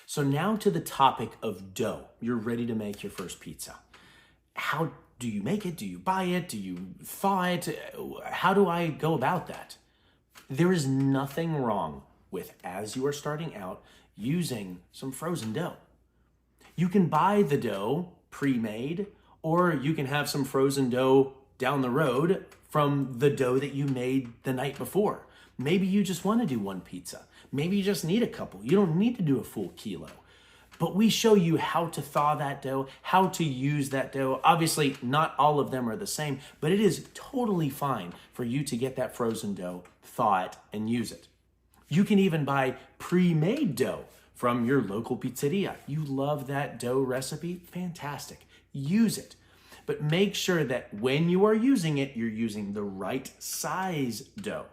So now to the topic of dough. You're ready to make your first pizza. How do you make it? Do you buy it? Do you thaw it? How do I go about that? There is nothing wrong with, as you are starting out, using some frozen dough. You can buy the dough pre-made, or you can have some frozen dough down the road from the dough that you made the night before. Maybe you just want to do one pizza. Maybe you just need a couple. You don't need to do a full kilo. But we show you how to thaw that dough, how to use that dough. Obviously, not all of them are the same, but it is totally fine for you to get that frozen dough, thaw it, and use it. You can even buy pre-made dough from your local pizzeria. You love that dough recipe? Fantastic. Use it. But make sure that when you are using it, you're using the right size dough.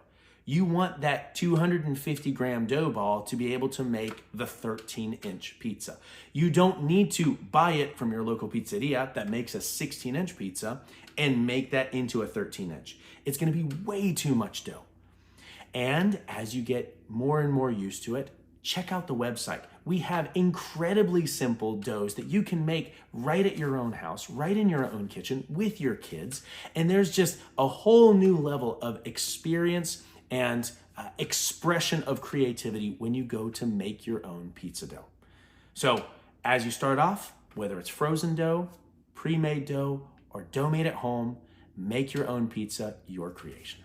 You want that 250 gram dough ball to be able to make the 13-inch pizza. You don't need to buy it from your local pizzeria that makes a 16-inch pizza and make that into a 13-inch. It's gonna be way too much dough. And as you get more and more used to it, check out the website. We have incredibly simple doughs that you can make right at your own house, right in your own kitchen with your kids. And there's just a whole new level of experience and expression of creativity when you go to make your own pizza dough. So as you start off, whether it's frozen dough, pre-made dough, or dough made at home, make your own pizza your creation.